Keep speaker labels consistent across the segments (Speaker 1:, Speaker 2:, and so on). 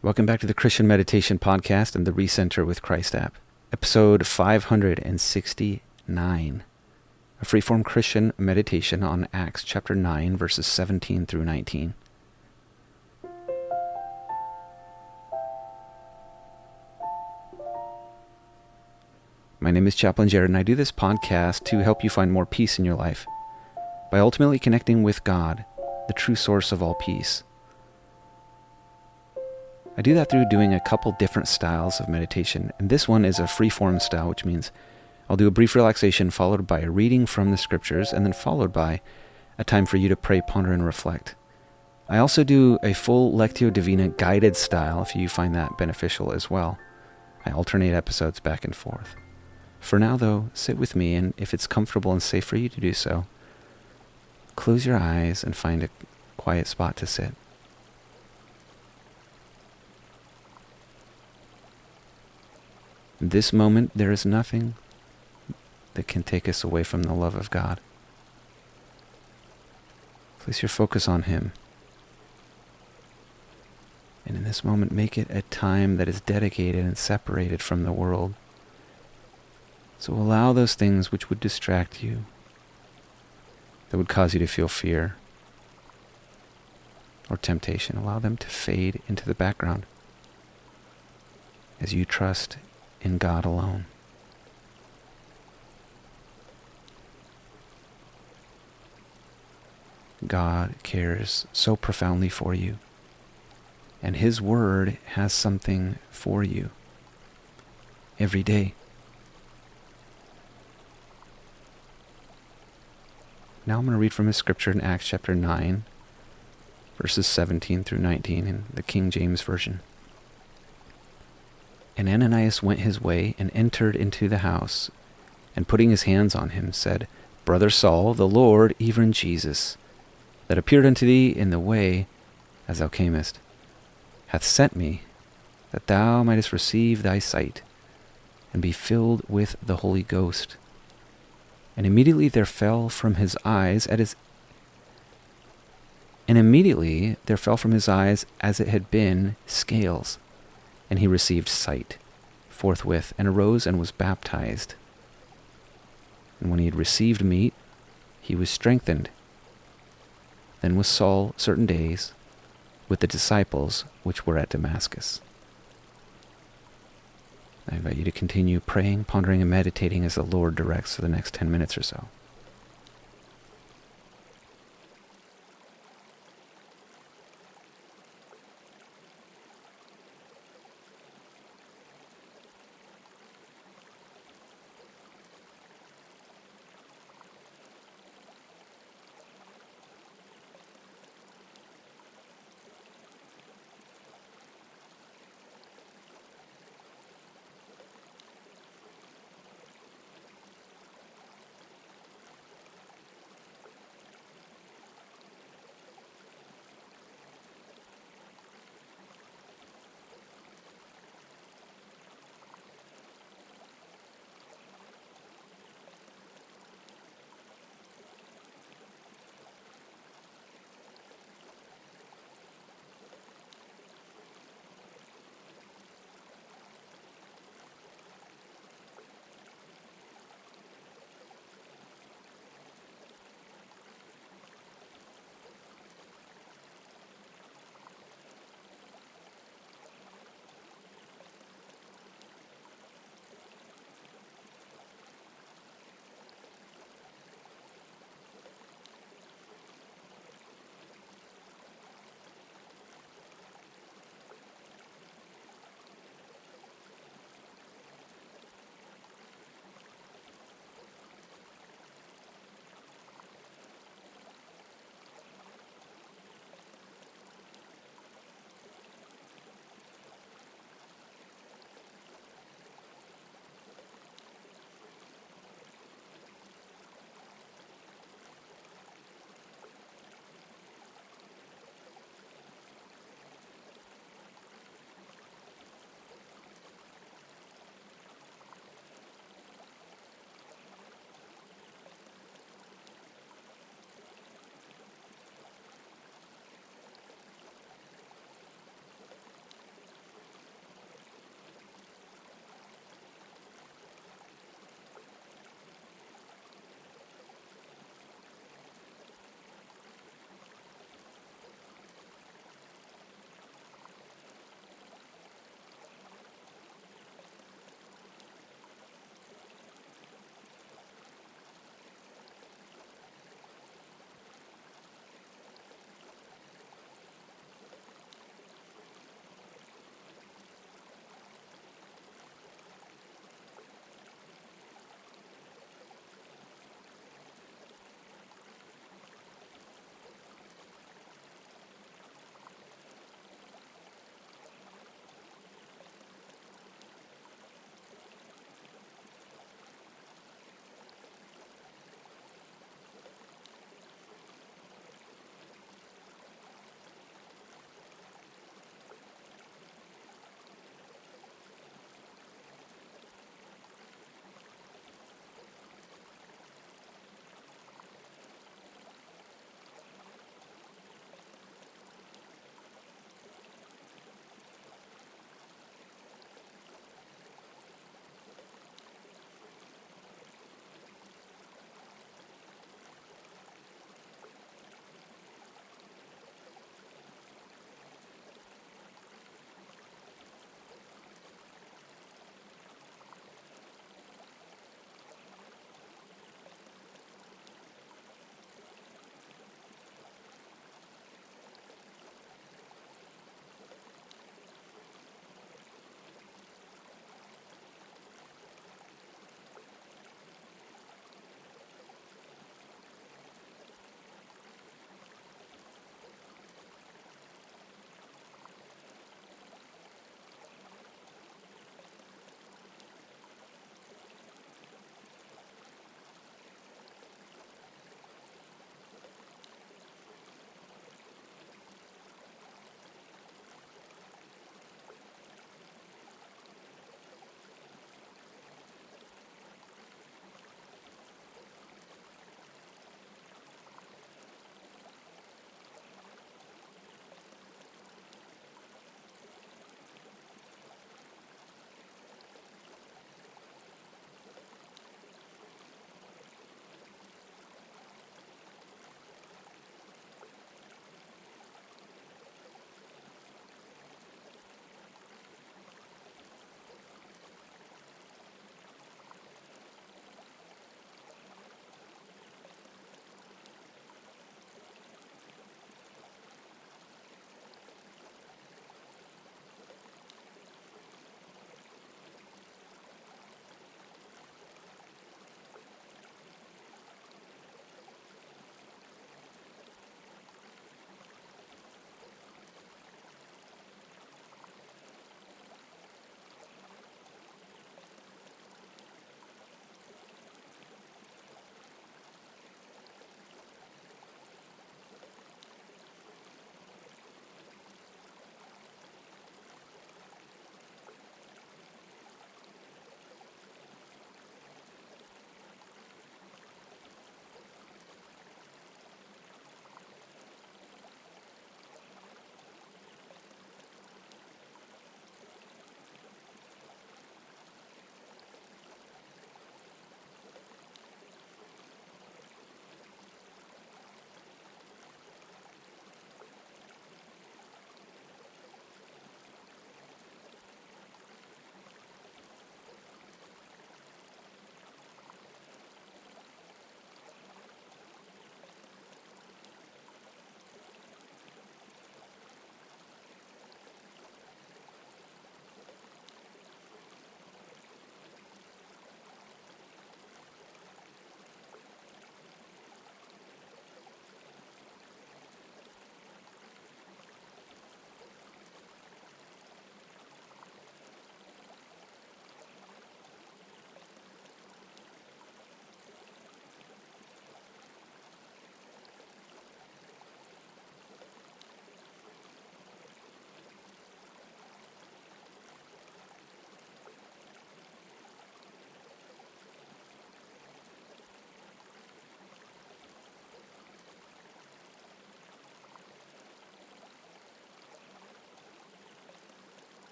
Speaker 1: Welcome back to the Christian Meditation Podcast and the Recenter with Christ app, episode 569, a freeform Christian meditation on Acts chapter 9, verses 17 through 19. My name is Chaplain Jared, and I do this podcast to help you find more peace in your life by ultimately connecting with God, the true source of all peace. I do that through doing a couple different styles of meditation, and this one is a free-form style, which means I'll do a brief relaxation followed by a reading from the scriptures, and then followed by a time for you to pray, ponder, and reflect. I also do a full Lectio Divina guided style if you find that beneficial as well. I alternate episodes back and forth. For now, though, sit with me, and if it's comfortable and safe for you to do so, close your eyes and find a quiet spot to sit. In this moment, there is nothing that can take us away from the love of God. Place your focus on Him. And in this moment, make it a time that is dedicated and separated from the world. So allow those things which would distract you, that would cause you to feel fear or temptation, allow them to fade into the background as you trust in God alone. God cares so profoundly for you, and His Word has something for you every day. Now I'm going to read from a scripture in Acts chapter 9, verses 17 through 19 in the King James Version. And Ananias went his way and entered into the house, and putting his hands on him, said, Brother Saul, the Lord, even Jesus, that appeared unto thee in the way as thou camest, hath sent me, that thou mightest receive thy sight, and be filled with the Holy Ghost. And immediately there fell from his eyes as it had been scales, and he received sight forthwith, and arose and was baptized. And when he had received meat, he was strengthened. Then was Saul certain days with the disciples which were at Damascus. I invite you to continue praying, pondering, and meditating as the Lord directs for the next 10 minutes or so.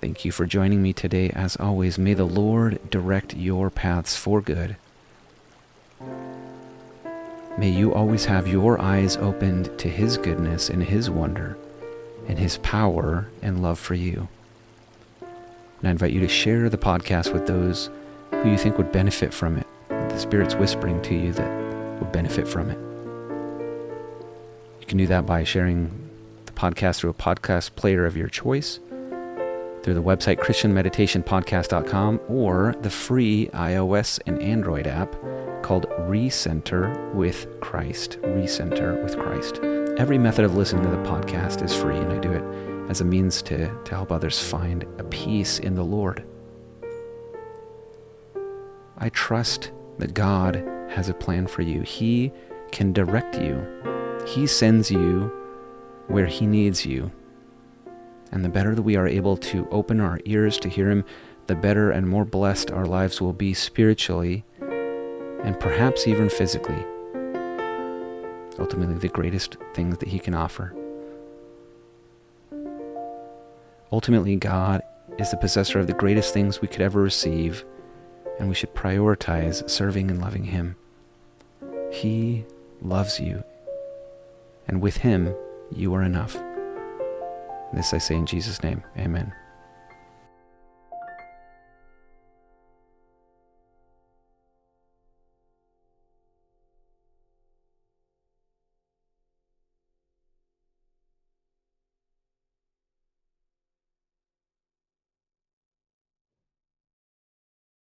Speaker 1: Thank you for joining me today. As always, may the Lord direct your paths for good. May you always have your eyes opened to His goodness and His wonder and His power and love for you. And I invite you to share the podcast with those who you think would benefit from it. The Spirit's whispering to you that would benefit from it. You can do that by sharing the podcast through a podcast player of your choice, through the website christianmeditationpodcast.com, or the free iOS and Android app called Recenter with Christ. Recenter with Christ. Every method of listening to the podcast is free, and I do it as a means to help others find a peace in the Lord. I trust that God has a plan for you. He can direct you. He sends you where He needs you. And the better that we are able to open our ears to hear Him, the better and more blessed our lives will be spiritually and perhaps even physically. Ultimately, the greatest things that He can offer. Ultimately, God is the possessor of the greatest things we could ever receive, and we should prioritize serving and loving Him. He loves you, and with Him, you are enough. This I say in Jesus' name, amen.